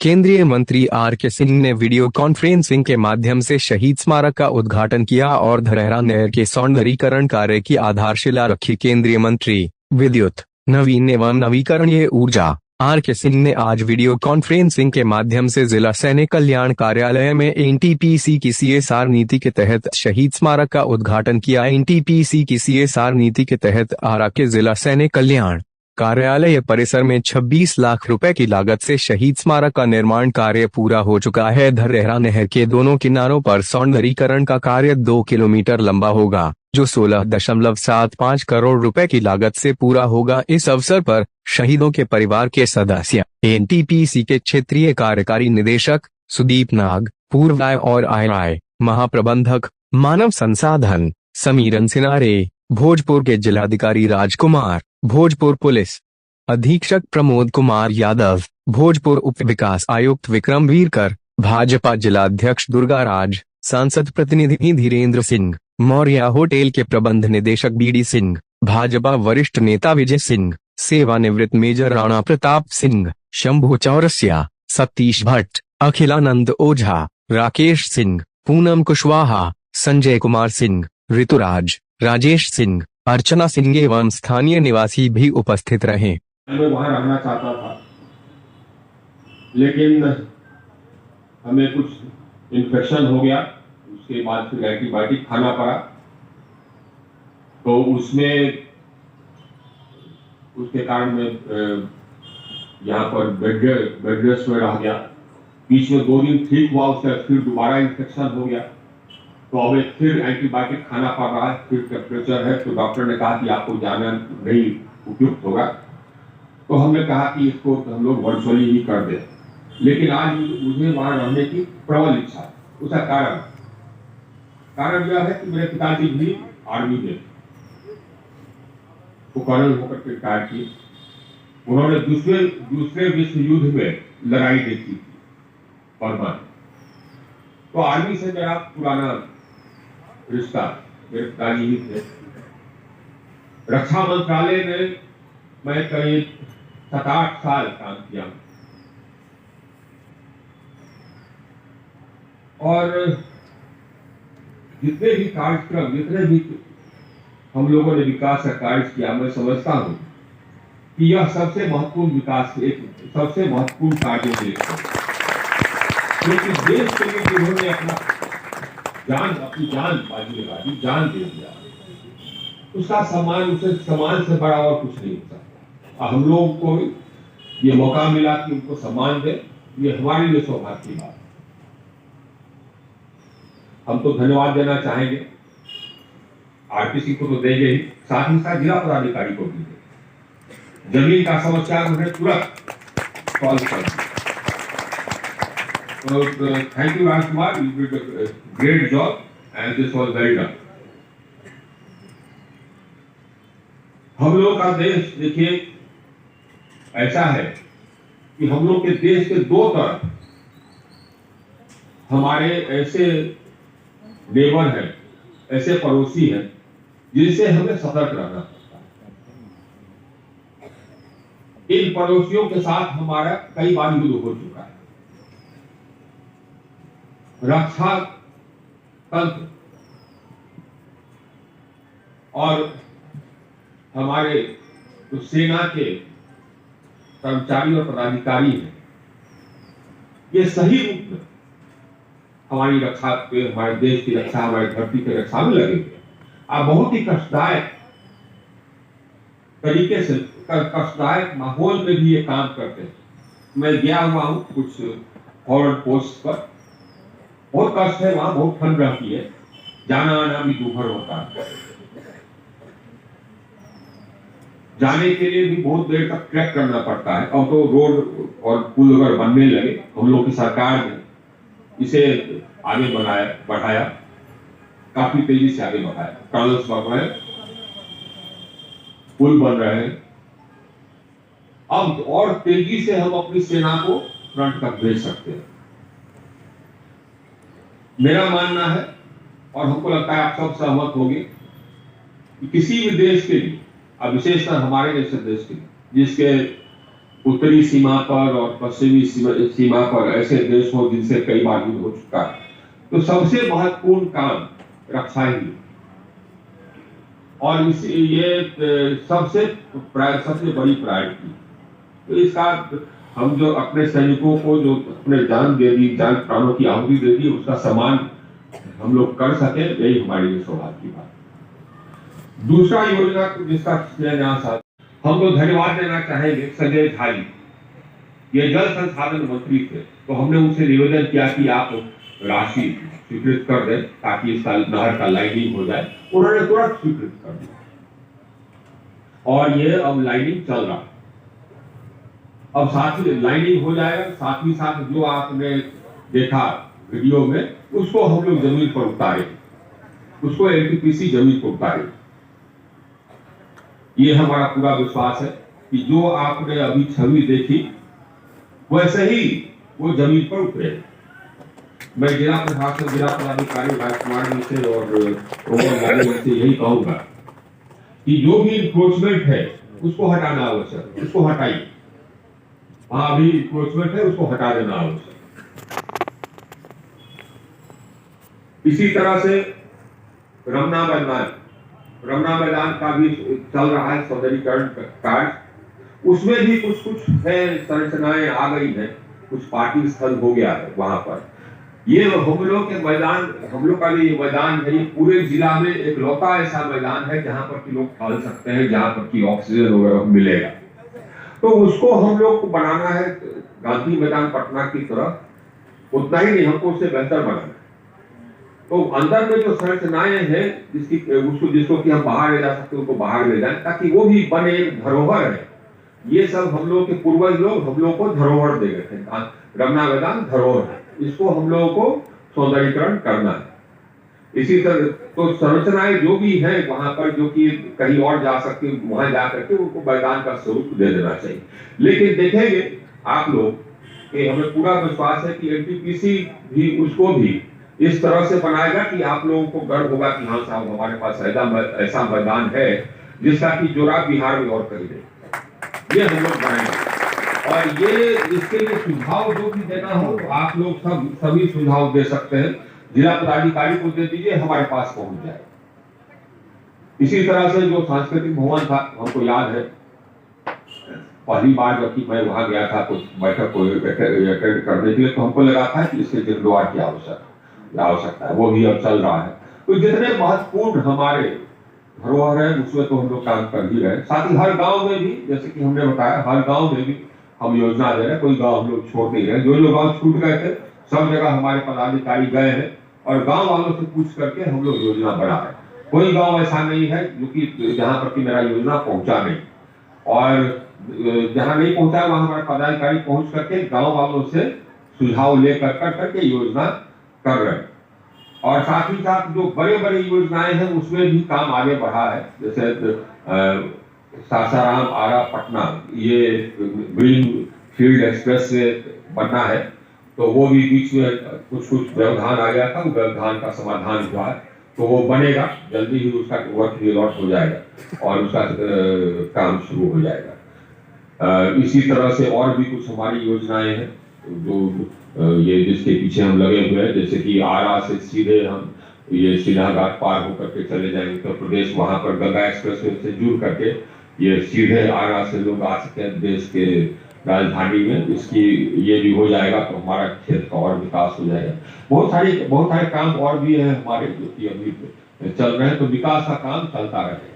केंद्रीय मंत्री आर.के. सिंह ने वीडियो कॉन्फ्रेंसिंग के माध्यम से शहीद स्मारक का उद्घाटन किया और धरहरा नहर के सौंदर्यीकरण कार्य की आधारशिला रखी। केंद्रीय मंत्री विद्युत, नवीन एवं नवीकरणीय ऊर्जा आर.के. सिंह ने आज वीडियो कॉन्फ्रेंसिंग के माध्यम से जिला सैनिक कल्याण कार्यालय में एनटीपीसी की CSR नीति के तहत शहीद स्मारक का उद्घाटन किया। एनटीपीसी की CSR नीति के तहत आरा के जिला सैनिक कल्याण कार्यालय परिसर में 26 लाख रुपए की लागत से शहीद स्मारक का निर्माण कार्य पूरा हो चुका है। धरहरा नहर के दोनों किनारों पर सौंदर्यीकरण का कार्य 2 किलोमीटर लंबा होगा, जो 16.75 करोड़ रुपए की लागत से पूरा होगा। इस अवसर पर शहीदों के परिवार के सदस्य, एनटीपीसी के क्षेत्रीय कार्यकारी निदेशक सुदीप नाग, पूर्व और आईआई महाप्रबंधक मानव संसाधन समीरन सिनारे, भोजपुर के जिलाधिकारी राजकुमार, भोजपुर पुलिस अधीक्षक प्रमोद कुमार यादव, भोजपुर उप विकास आयुक्त विक्रम वीरकर, भाजपा जिलाध्यक्ष दुर्गाराज, सांसद प्रतिनिधि धीरेन्द्र सिंह मौर्य, होटल के प्रबंध निदेशक बीडी सिंह, भाजपा वरिष्ठ नेता विजय सिंह, सेवानिवृत्त मेजर राणा प्रताप सिंह, शंभू चौरसिया, सतीश भट्ट, अखिलानंद ओझा, राकेश सिंह, पूनम कुशवाहा, संजय कुमार सिंह, ऋतुराज, राजेश सिंह, अर्चना सिंह एवं स्थानीय निवासी भी उपस्थित रहे। मैं वहां रहना चाहता था, लेकिन हमें कुछ इन्फेक्शन हो गया, उसके बाद फिर एंटीबायोटिक खाना पड़ा, तो उसके कारण मैं यहाँ पर बेड रेस्ट में रह गया। बीच में 2 दिन ठीक हुआ, उसके बाद फिर दोबारा इन्फेक्शन हो गया, तो अब फिर एंटीबायोटिक खाना पड़ रहा है, फिर टेम्परेचर है, तो डॉक्टर ने कहा कि आपको जाना नहीं उपयुक्त होगा। तो हमने कहा कि इसको हम लोग वर्चुअली ही कर दें, लेकिन आज मुझे वहां रहने की प्रबल इच्छा है। उसका कारण यह है कि मेरे पिताजी भी आर्मी में कर्नल होकर के रिटायर किए। उन्होंने दूसरे विश्व युद्ध में लड़ाई देखी थी बर्मा। तो आर्मी से मेरा पुराना रिश्ता, मेरे पिताजी ही थे। रक्षा मंत्रालय में मैं करीब 7-8 साल काम किया और जितने भी हम लोगों ने विकास का कार्य किया, मैं समझता हूं कि यह सबसे महत्वपूर्ण विकास, एक सबसे महत्वपूर्ण कार्य है, क्योंकि देश के लिए जिन्होंने अपनी जान बाजी लगा दी, जान दे दिया, उसका सम्मान, उसे सम्मान से बड़ा और कुछ नहीं हो सकता। और हम लोगों को ये मौका मिला कि उनको सम्मान दे, ये हमारे लिए सौभाग्य की बात। हम तो धन्यवाद देना चाहेंगे, आरपीसी को तो देंगे ही, साथ ही साथ जिला पदाधिकारी को भी देंगे। जमीन का समस्या उन्हें तुरंत सॉल्व कर दिया। तो thank you Rajkumar, you did a great job and this was well done. हम लोग का देश देखिए ऐसा है कि हम लोग के देश के 2 तरफ हमारे ऐसे नेबर हैं, ऐसे पड़ोसी हैं जिनसे हमें सतर्क रहना पड़ता है। इन पड़ोसियों के साथ हमारा कई बार युद्ध हो चुका है। रक्षा तंत्र और हमारे जो सेना के कर्मचारी और पदाधिकारी हैं, ये सही रूप में हमारी रक्षा पे, हमारे देश की रक्षा, हमारी धरती की रक्षा में लगे हुए। आप बहुत ही कष्टदायक तरीके से, कष्टदायक माहौल में भी ये काम करते हैं। मैं गया हुआ हूं कुछ फॉरवर्ड पोस्ट पर, बहुत कष्ट है, वहां बहुत ठंड रहती है, जाना आना भी दुभर होता है, जाने के लिए भी बहुत देर तक ट्रैक करना पड़ता है। अब तो रोड और पुल अगर बनने लगे, हम लोग की सरकार ने इसे आगे बढ़ाया, काफी तेजी से आगे बढ़ाया। टनल्स बन रहे हैं, पुल बन रहे हैं। अब और तेजी से हम अपनी सेना को फ्रंट तक भेज सकते हैं। मेरा मानना है, और हमको लगता है आप सब सहमत होंगे, कि किसी भी देश के लिए, अब विशेषकर हमारे जैसे देश के लिए, जिसके उत्तरी सीमा पर और पश्चिमी सीमा पर ऐसे देश हो जिनसे कई बार युद्ध हो चुका है, तो सबसे महत्वपूर्ण काम रक्षा ही है। और ये सबसे बड़ी प्रायोरिटी। तो इसका हम जो अपने सैनिकों को जो अपने जान दे दी, जान प्राणों की आहुति दे दी, उसका सम्मान हम लोग कर सके, यही हमारे लिए सौभाग्य की बात। दूसरा योजना जिसका हम लोग धन्यवाद देना चाहेंगे संजय झा जी, ये जल संसाधन मंत्री थे, तो हमने उनसे निवेदन किया कि आप राशि स्वीकृत कर दें ताकि इस नहर का लाइनिंग हो जाए। उन्होंने तुरंत स्वीकृत कर दिया और ये अब लाइनिंग चल रहा है। अब साथ ही लाइनिंग हो जाएगा, साथ ही साथ जो आपने देखा वीडियो में, उसको हम लोग जमीन पर उतारे, उसको एनटीपीसी जमीन पर उतारे। ये हमारा पूरा विश्वास है कि जो आपने अभी छवि देखी वैसे ही वो जमीन पर उतरे। मैं जिला प्रशासन, जिला पदाधिकारी राजकुमार जी से और से यही कहूंगा कि जो भी इंक्रोचमेंट है उसको हटाना आवश्यक, उसको हटाइए। वहां अभी इंक्रोचमेंट है, उसको हटा देना आवश्यक। इसी तरह से रमना मैदान का भी चल रहा है सौंदर्यीकरण कार्य। उसमें भी कुछ है, संरचनाएं आ गई हैं, कुछ पार्टी स्थल हो गया है वहां पर। ये हम लोग के मैदान, हम लोग का ये मैदान है, ये पूरे जिला में एक लौता ऐसा मैदान है जहां पर कि लोग टहल सकते हैं, जहां पर कि ऑक्सीजन वगैरह मिलेगा। तो उसको हम लोग को बनाना है गांधी मैदान पटना की तरह। उतना ही नहीं, हमको उससे बेहतर बनाना है। तो अंदर में जो संरचनाएं हैं जिसको कि हम बाहर ले जा सकते हैं, उनको बाहर ले जाएं ताकि वो भी बने, एक धरोहर है। ये सब हम लोग के पूर्वज लोग हम लोग को धरोहर दे गए थे। रमना मैदान धरोहर है, इसको हम लोगों को सौंदर्यीकरण करना है। इसी तरह तो संरचनाएं जो भी है वहां पर, जो कि कहीं और जा सकती, वहां जा करके उनको मैदान का स्वरूप दे देना चाहिए। लेकिन देखेंगे आप लोग कि हमें पूरा विश्वास है कि एनटीपीसी भी उसको भी इस तरह से बनाएगा कि आप लोगों को गर्व होगा कि हाँ साहब, हमारे पास ऐसा मैदान है जिसका कि जोड़ा बिहार में और कहीं नहीं। ये हम लोग बनाएंगे। और ये इसके लिए सुझाव जो भी देना हो आप लोग सभी सुझाव दे सकते हैं। जिला पदाधिकारी को दे दीजिए, हमारे पास पहुंच जाए। इसी तरह से जो सांस्कृतिक भवन था, हमको याद है पहली बार जबकि मैं वहां गया था कुछ बैठक को अटेंड करने के लिए, तो हमको लगा था कि इसके जीर्णोद्धार की आवश्यकता है। वो भी अब चल रहा है। तो जितने महत्वपूर्ण हमारे धरोहर है उसमें तो हम लोग काम कर ही रहे। साथ ही हर गांव में भी, जैसे कि हमने बताया, हर गांव में भी हम योजना दे रहे हैं। कोई गांव हम लोग छोड़ नहीं रहे। जो गांव छूट गए थे सब जगह हमारे पदाधिकारी गए हैं और गांव वालों से पूछ करके हम लोग योजना बढ़ा रहे हैं। कोई गांव ऐसा नहीं है जो कि जहां पर कि मेरा योजना पहुंचा नहीं, और जहां नहीं पहुंचा वहां हमारे पदाधिकारी पहुंच करके गांव वालों से सुझाव लेकर करके योजना कर रहे हैं। और साथ ही साथ जो बड़े बड़े योजनाएं हैं उसमें भी काम आगे बढ़ा है। जैसे सासाराम आरा पटना, ये ग्रीन फील्ड एक्सप्रेस से बनना है, तो वो भी बीच में कुछ व्यवधान आ गया था। वो व्यवधान का समाधान हुआ है, तो वो बनेगा जल्दी ही, उसका वर्क रिलॉट हो जाएगा और उसका काम शुरू हो जाएगा। इसी तरह से और भी कुछ हमारी योजनाएं हैं जो ये जिसके पीछे हम लगे हुए हैं। जैसे कि आरा से सीधे हम ये सीधा घाट पार होकर के चले जाएंगे उत्तर प्रदेश, वहां पर गंगा एक्सप्रेस से जुड़ करके ये सीधे आरा से लोग आ सके देश के राजधानी में। इसकी ये भी हो जाएगा तो हमारा क्षेत्र का और विकास हो जाएगा। बहुत सारे काम और भी है हमारे जो कि अभी चल रहे हैं। तो विकास का काम चलता रहेगा।